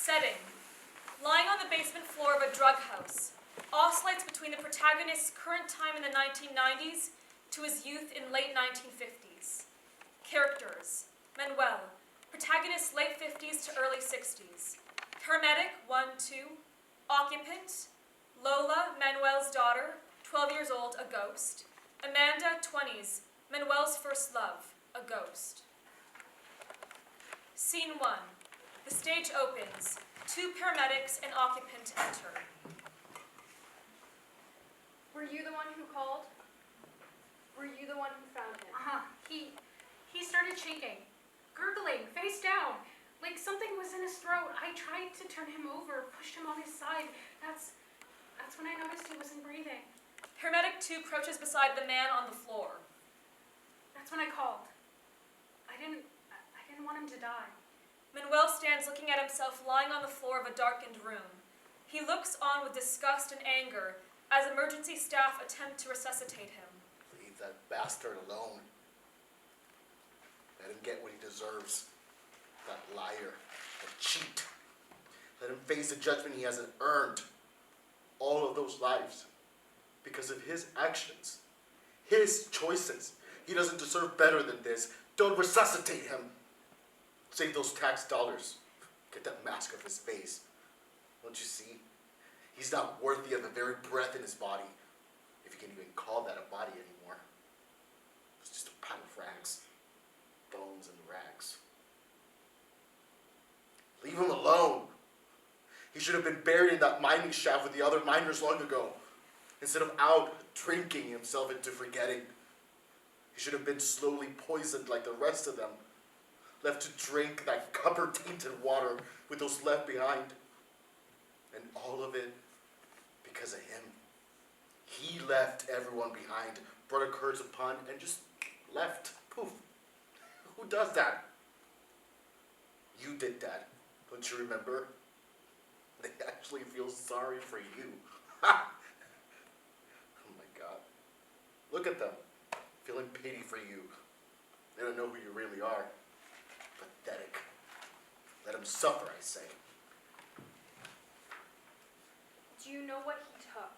Setting. Lying on the basement floor of a drug house, oscillates between the protagonist's current time in the 1990s to his youth in late 1950s. Characters. Manuel, protagonist late 50s to early 60s. Paramedic, 1-2. Occupant, Lola, Manuel's daughter, 12 years old, a ghost. Amanda, 20s, Manuel's first love, a ghost. Scene 1. The stage opens. 2 paramedics and occupant enter. Were you the one who called? Were you the one who found him? He started shaking, gurgling, face down, like something was in his throat. I tried to turn him over, pushed him on his side. That's when I noticed he wasn't breathing. Paramedic 2 crouches beside the man on the floor. That's when I called. I didn't want him to die. Manuel stands looking at himself lying on the floor of a darkened room. He looks on with disgust and anger as emergency staff attempt to resuscitate him. Leave that bastard alone. Let him get what he deserves. That liar, that cheat. Let him face the judgment he hasn't earned. All of those lives. Because of his actions. His choices. He doesn't deserve better than this. Don't resuscitate him. Save those tax dollars. Get that mask off his face. Don't you see? He's not worthy of the very breath in his body. If you can even call that a body anymore. It's just a pile of rags. Bones and rags. Leave him alone. He should have been buried in that mining shaft with the other miners long ago. Instead of out drinking himself into forgetting. He should have been slowly poisoned like the rest of them. Left to drink that copper-tainted water with those left behind. And all of it because of him. He left everyone behind, brought a curse upon, and just left. Poof. Who does that? You did that. Don't you remember? They actually feel sorry for you. Ha! Oh my God. Look at them. Feeling pity for you. They don't know who you really are. Pathetic. Let him suffer, I say. Do you know what he took?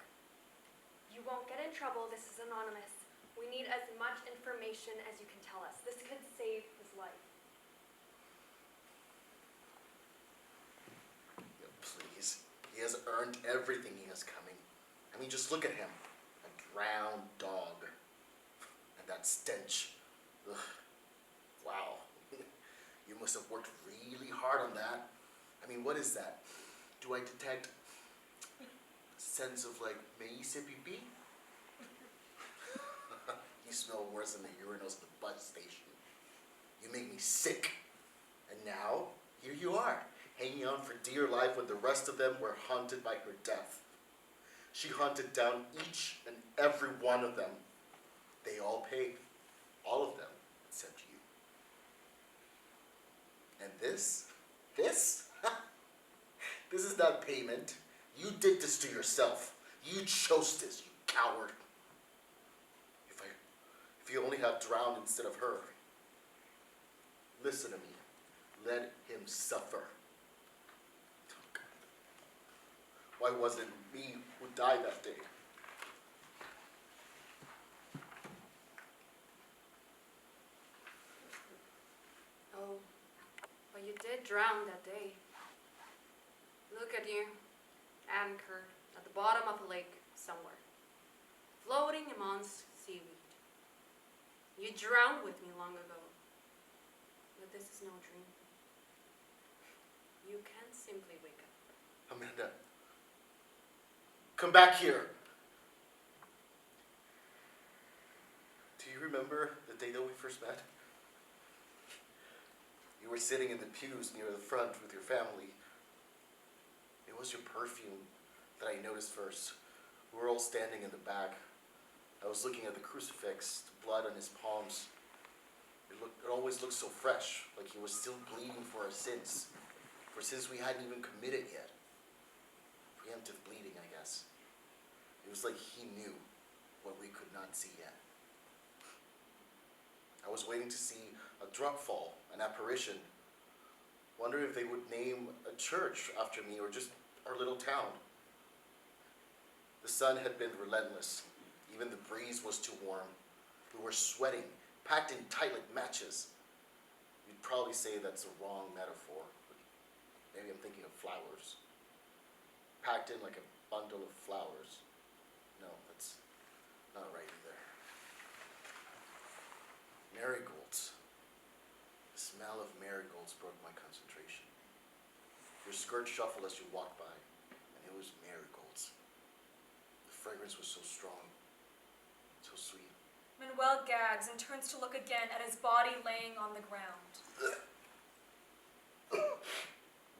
You won't get in trouble. This is anonymous. We need as much information as you can tell us. This could save his life. Yeah, please. He has earned everything he has coming. I mean, just look at him. A drowned dog. And that stench. Ugh. Wow. You must have worked really hard on that. I mean, what is that? Do I detect a sense of like Marissa pipi? You smell worse than the urinals at the bus station. You make me sick. And now, here you are, hanging on for dear life when the rest of them were haunted by her death. She hunted down each and every one of them. They all paid. All of them, except you. And this? This is not payment. You did this to yourself. You chose this, you coward. If you only had drowned instead of her. Listen to me. Let him suffer. Why wasn't it me who died that day? Oh, but you did drown that day. Look at you, anchored at the bottom of a lake somewhere, floating amongst seaweed. You drowned with me long ago, but this is no dream. You can't simply wake up. Amanda, come back here. Do you remember the day that we first met? You were sitting in the pews near the front with your family. It was your perfume that I noticed first. We were all standing in the back. I was looking at the crucifix, the blood on his palms. It always looked so fresh, like he was still bleeding for our sins. For sins we hadn't even committed yet. Preemptive bleeding, I guess. It was like he knew what we could not see yet. I was waiting to see a drop fall, an apparition. Wonder if they would name a church after me or just our little town. The sun had been relentless. Even the breeze was too warm. We were sweating, packed in tight like matches. You'd probably say that's a wrong metaphor, but maybe I'm thinking of flowers. Packed in like a bundle of flowers. No, that's not right either. Marigolds. The smell of marigolds broke my concentration. Your skirt shuffled as you walked by, and it was marigolds. The fragrance was so strong, so sweet. Manuel gags and turns to look again at his body laying on the ground.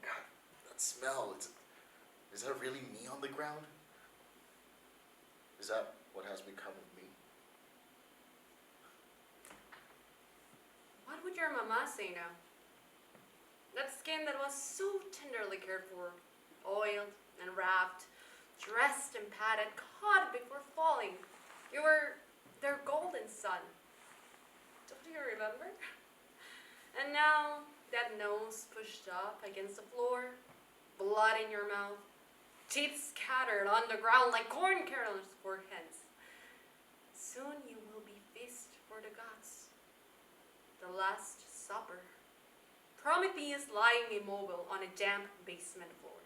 God, that smell, is that really me on the ground? Is that what has become of me? What would your mama say now? That skin that was so tenderly cared for, oiled and wrapped, dressed and padded, caught before falling. You were their golden son. Don't you remember? And now, that nose pushed up against the floor, blood in your mouth, teeth scattered on the ground like corn kernels for hens. Soon you will be feast for the gods. The Last Supper. Prometheus lying immobile on a damp basement floor.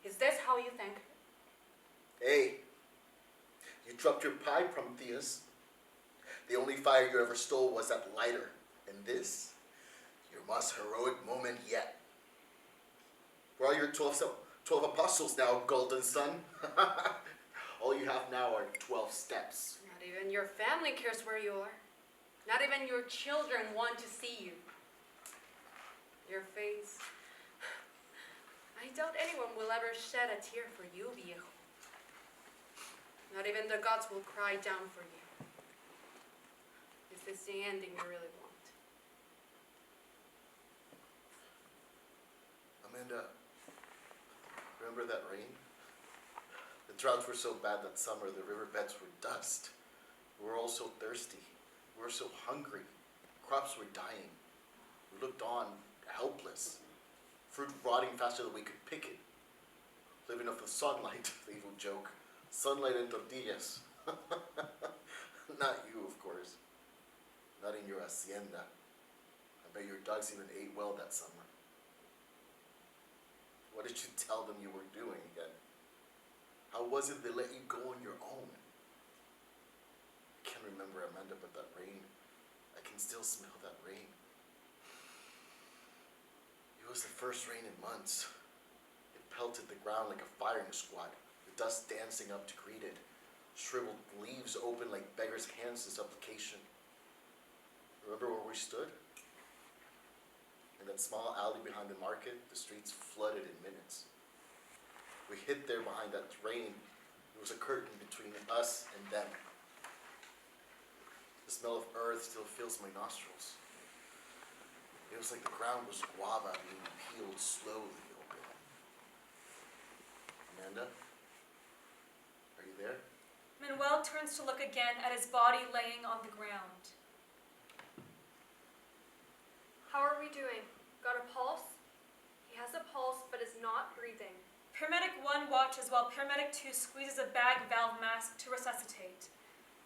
Is this how you think? Hey, you dropped your pie, Prometheus. The only fire you ever stole was that lighter. And this, your most heroic moment yet. Where are your 12 apostles now, golden son? All you have now are 12 steps. Not even your family cares where you are. Not even your children want to see you. Your face. I doubt anyone will ever shed a tear for you, viejo. Not even the gods will cry down for you. Is this the ending you really want? Amanda, remember that rain? The droughts were so bad that summer the riverbeds were dust. We were all so thirsty. We were so hungry. Crops were dying. We looked on, helpless. Fruit rotting faster than we could pick it. Living off the sunlight, the evil joke. Sunlight and tortillas. Not you, of course. Not in your hacienda. I bet your dogs even ate well that summer. What did you tell them you were doing again? How was it they let you go on your own? I can't remember, Amanda, but that rain, I can still smell that rain. It was the first rain in months. It pelted the ground like a firing squad, the dust dancing up to greet it, shriveled leaves open like beggars' hands in supplication. Remember where we stood? In that small alley behind the market, the streets flooded in minutes. We hid there behind that rain. There was a curtain between us and them. The smell of earth still fills my nostrils. It was like the ground was guava being peeled slowly open. Amanda? Are you there? Manuel turns to look again at his body laying on the ground. How are we doing? Got a pulse? He has a pulse but is not breathing. Paramedic 1 watches while Paramedic 2 squeezes a bag valve mask to resuscitate.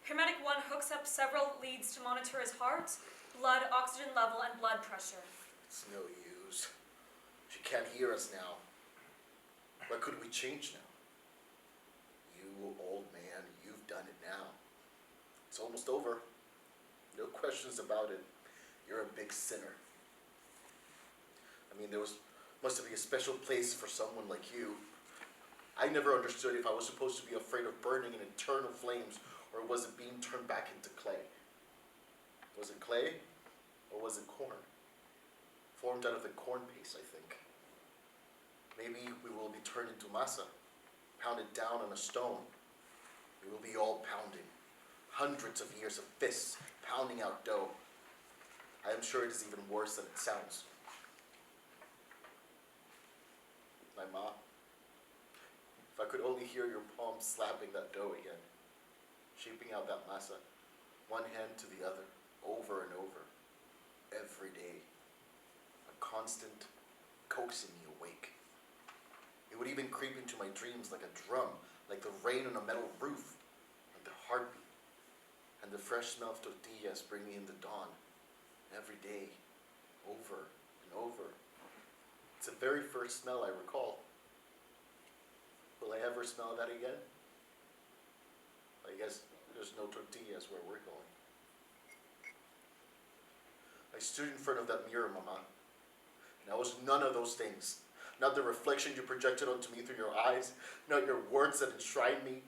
Paramedic 1 hooks up several leads to monitor his heart, blood, oxygen level, and blood pressure. It's no use. She can't hear us now. What could we change now? You, old man, you've done it now. It's almost over. No questions about it. You're a big sinner. I mean, must have been a special place for someone like you. I never understood if I was supposed to be afraid of burning in eternal flames, or was it being turned back into clay? Was it clay, or was it corn? Formed out of the corn paste, I think. Maybe we will be turned into masa, pounded down on a stone. We will be all pounding. Hundreds of years of fists pounding out dough. I am sure it is even worse than it sounds. My ma, if I could only hear your palms slapping that dough again, shaping out that masa, one hand to the other, over and over, every day. A constant coaxing me awake. It would even creep into my dreams like a drum, like the rain on a metal roof, like the heartbeat, and the fresh smell of tortillas bring me in the dawn, every day, over and over. It's the very first smell I recall. Will I ever smell that again? I guess there's no tortillas where we're going. I stood in front of that mirror, Mama, and I was none of those things. Not the reflection you projected onto me through your eyes, not your words that enshrined me.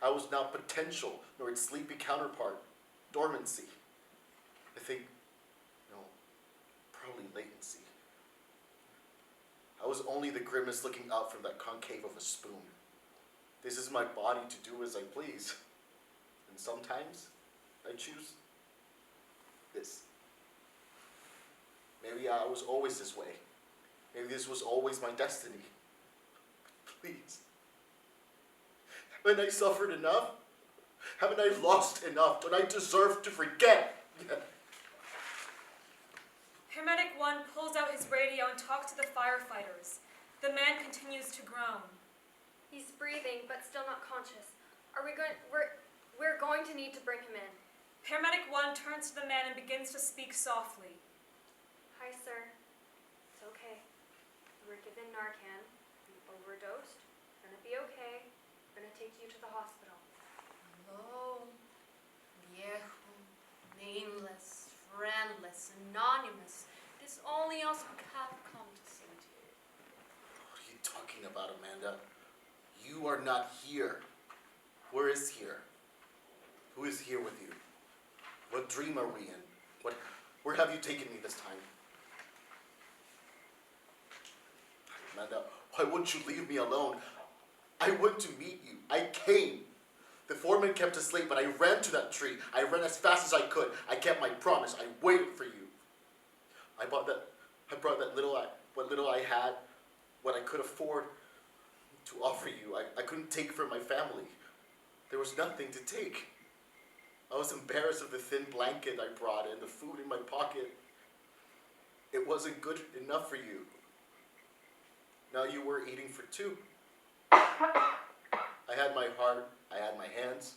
I was not potential, nor its sleepy counterpart, dormancy. I think, no, probably latency. I was only the grimace looking out from that concave of a spoon. This is my body to do as I please. And sometimes I choose this. Maybe I was always this way. Maybe this was always my destiny. Please. Haven't I suffered enough? Haven't I lost enough? Don't I deserve to forget? Paramedic 1 pulls out his radio and talks to the firefighters. The man continues to groan. He's breathing, but still not conscious. We're going to need to bring him in. Paramedic 1 turns to the man and begins to speak softly. Hi, sir. It's okay. You were given Narcan. You overdosed. You're gonna be okay. We're gonna take you to the hospital. Hello, viejo, nameless, friendless, anonymous. It is only us who have come to sing to you. What are you talking about, Amanda? You are not here. Where is here? Who is here with you? What dream are we in? Where have you taken me this time? Amanda, why wouldn't you leave me alone? I went to meet you. I came. The foreman kept us late, but I ran to that tree. I ran as fast as I could. I kept my promise. I waited for you. I brought that what little I had, what I could afford to offer you. I couldn't take from my family. There was nothing to take. I was embarrassed of the thin blanket I brought and the food in my pocket. It wasn't good enough for you. Now you were eating for two. I had my heart, I had my hands.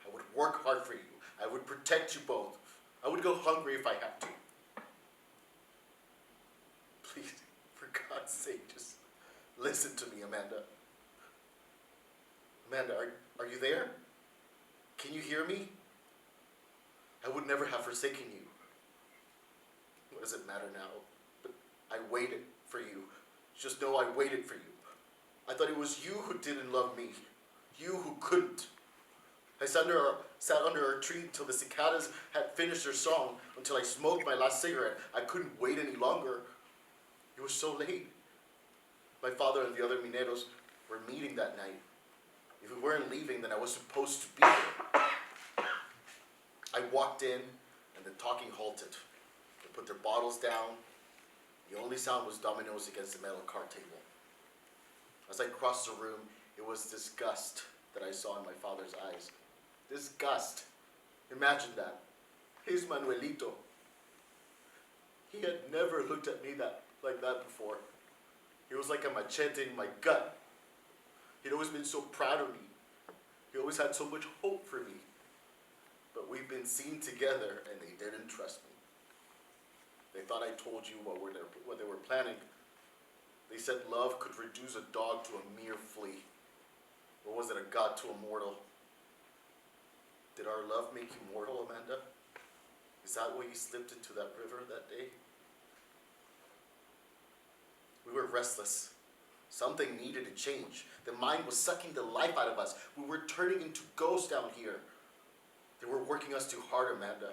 I would work hard for you. I would protect you both. I would go hungry if I had to. Please, for God's sake, just listen to me, Amanda. Amanda, are you there? Can you hear me? I would never have forsaken you. What does it matter now? But I waited for you. Just know I waited for you. I thought it was you who didn't love me. You who couldn't. I sat under a tree until the cicadas had finished their song, until I smoked my last cigarette. I couldn't wait any longer. It was so late. My father and the other mineros were meeting that night. If we weren't leaving, then I was supposed to be there. I walked in, and the talking halted. They put their bottles down. The only sound was dominoes against the metal card table. As I crossed the room, it was disgust that I saw in my father's eyes. Disgust. Imagine that. He's Manuelito. He had never looked at me like that before. He was like a machete in my gut. He'd always been so proud of me. He always had so much hope for me. But we've been seen together, and they didn't trust me. They thought I told you what they were planning. They said love could reduce a dog to a mere flea. Or was it a god to a mortal? Did our love make you mortal, Amanda? Is that why you slipped into that river that day? We were restless. Something needed to change. The mind was sucking the life out of us. We were turning into ghosts down here. They were working us too hard, Amanda.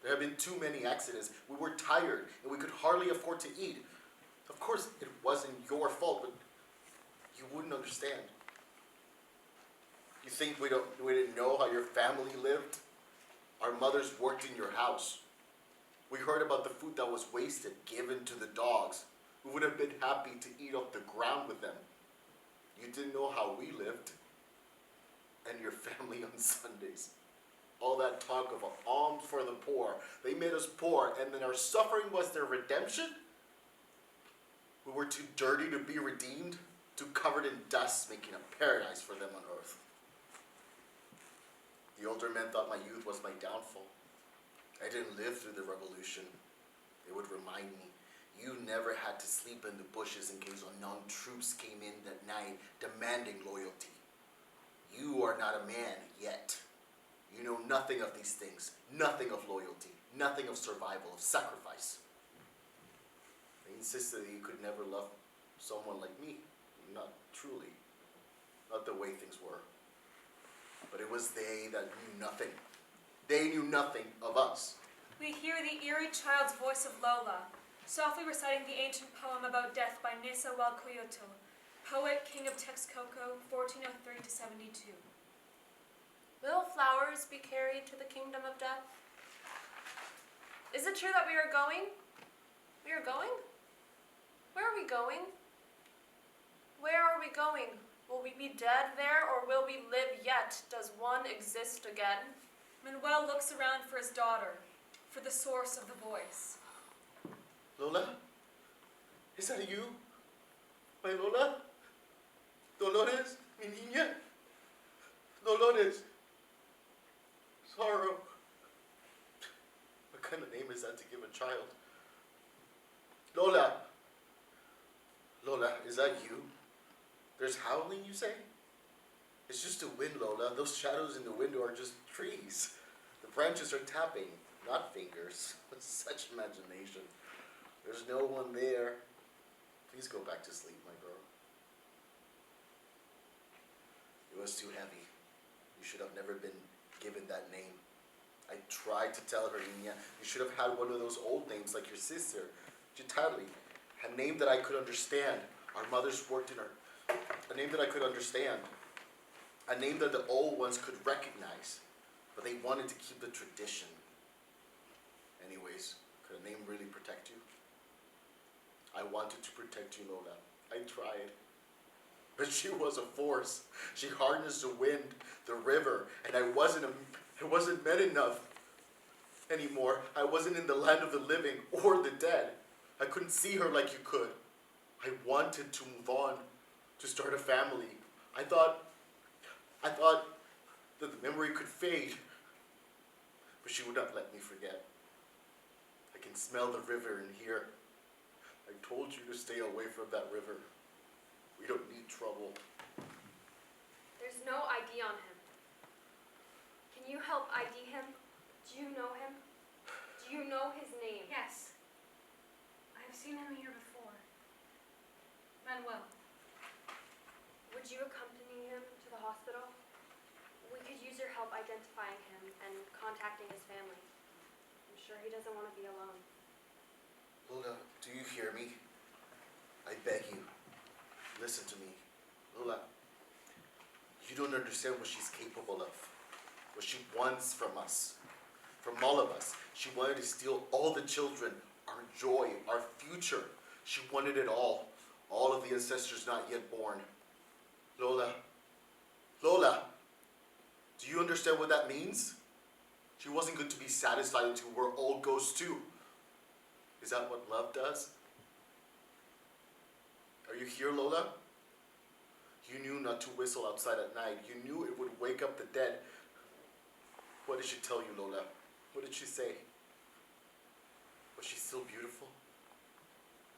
There had been too many accidents. We were tired, and we could hardly afford to eat. Of course, it wasn't your fault, but you wouldn't understand. You think we didn't know how your family lived? Our mothers worked in your house. We heard about the food that was wasted, given to the dogs. We would have been happy to eat off the ground with them. You didn't know how we lived. And your family on Sundays. All that talk of alms for the poor. They made us poor, and then our suffering was their redemption? We were too dirty to be redeemed, too covered in dust, making a paradise for them on earth. The older men thought my youth was my downfall. I didn't live through the revolution. They would remind me, you never had to sleep in the bushes in case unknown troops came in at night demanding loyalty. You are not a man yet. You know nothing of these things, nothing of loyalty, nothing of survival, of sacrifice. They insisted that you could never love someone like me. Not truly. Not the way things were. But it was they that knew nothing. They knew nothing of us. We hear the eerie child's voice of Lola, softly reciting the ancient poem about death by Coyote, poet, king of Texcoco, 1403 to 72. Will flowers be carried to the kingdom of death? Is it true that we are going? We are going? Where are we going? Where are we going? Will we be dead there, or will we live yet? Does one exist again? Manuel looks around for his daughter, for the source of the voice. Lola? Is that you? My Lola? Dolores? Mi niña? Dolores? Sorrow. What kind of name is that to give a child? Lola? Lola, is that you? There's howling, you say? It's just a wind, Lola. Those shadows in the window are just trees. The branches are tapping, not fingers. Such imagination. There's no one there. Please go back to sleep, my girl. It was too heavy. You should have never been given that name. I tried to tell her, Niña, you should have had one of those old names like your sister, Xochitl. A name that I could understand. Our mothers worked in her. A name that I could understand. A name that the old ones could recognize. But they wanted to keep the tradition. Anyways, could a name really protect you? I wanted to protect you, Lola. I tried. But she was a force. She harnessed the wind, the river, and I wasn't men enough anymore. I wasn't in the land of the living or the dead. I couldn't see her like you could. I wanted to move on, to start a family. I thought that the memory could fade, but she would not let me forget. I can smell the river in here. I told you to stay away from that river. We don't need trouble. There's no ID on him. Can you help ID him? Do you know him? Do you know his name? Yes. I've seen him here before. Manuel. Would you accompany him to the hospital? We could use your help identifying him and contacting his family. I'm sure he doesn't want to be alone. Lola, do you hear me? I beg you, listen to me. Lola, you don't understand what she's capable of. What she wants from us. From all of us. She wanted to steal all the children, our joy, our future. She wanted it all. All of the ancestors not yet born. Lola, do you understand what that means? She wasn't going to be satisfied until we're all ghosts too. Is that what love does? Are you here, Lola? You knew not to whistle outside at night. You knew it would wake up the dead. What did she tell you, Lola? What did she say? Was she still beautiful?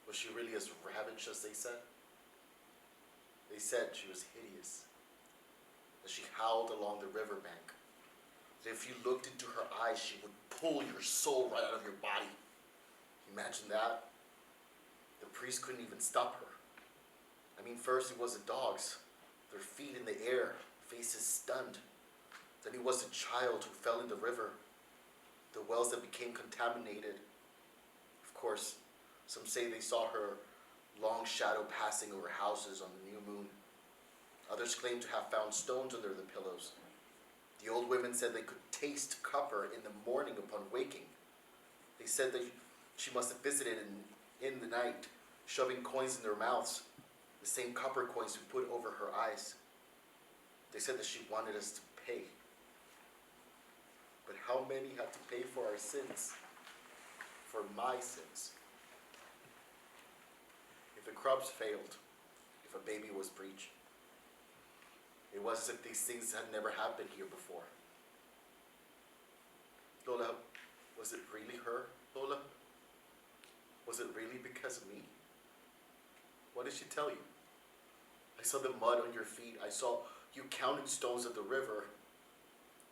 Was she really as ravaged as they said? They said she was hideous. That she howled along the riverbank. That if you looked into her eyes, she would pull your soul right out of your body. Imagine that. The priest couldn't even stop her. I mean, first it was the dogs, their feet in the air, faces stunned. Then it was the child who fell in the river, the wells that became contaminated. Of course, some say they saw her long shadow passing over houses on the new moon. Others claim to have found stones under the pillows. The old women said they could taste copper in the morning upon waking. They said that she must have visited in the night, shoving coins in their mouths, the same copper coins we put over her eyes. They said that she wanted us to pay. But how many had to pay for our sins? For my sins? If the crops failed, if a baby was breached. It was as if these things had never happened here before. Lola, was it really her, Lola? Was it really because of me? What did she tell you? I saw the mud on your feet. I saw you counting stones at the river.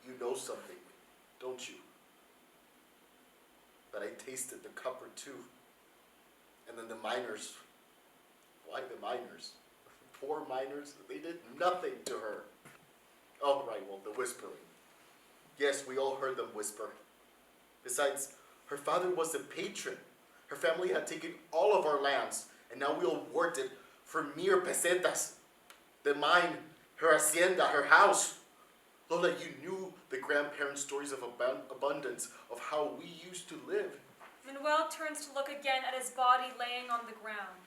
You know something, don't you? That I tasted the cup or two. And then the miners. Why the miners? Poor miners. They did nothing to her. Oh, right, well, the whispering. Yes, we all heard them whisper. Besides, her father was the patron. Her family had taken all of our lands, and now we all worked it for mere pesetas. The mine, her hacienda, her house. Lola, you knew the grandparents' stories of abundance, of how we used to live. Manuel turns to look again at his body laying on the ground.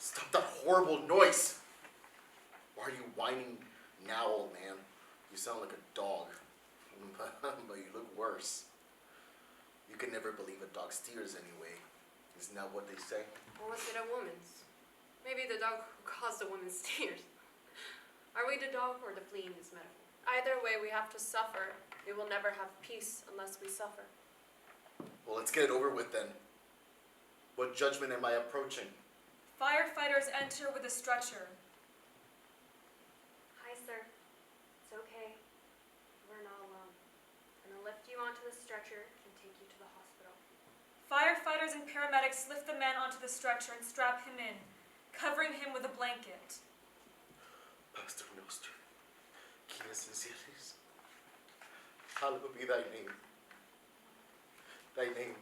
Stop that horrible noise! Why are you whining now, old man? You sound like a dog. But you look worse. You can never believe a dog's tears anyway. Isn't that what they say? Or was it a woman's? Maybe the dog who caused the woman's tears. Are we the dog or the flea in this metaphor? Either way, we have to suffer. We will never have peace unless we suffer. Well, let's get it over with then. What judgment am I approaching? Firefighters enter with a stretcher. Hi, sir. It's okay. We're not alone. I'm gonna lift you onto the stretcher and take you to the hospital. Firefighters and paramedics lift the man onto the stretcher and strap him in, covering him with a blanket. Pastor Noster, qui es in cielis, hallowed be thy name. Thy name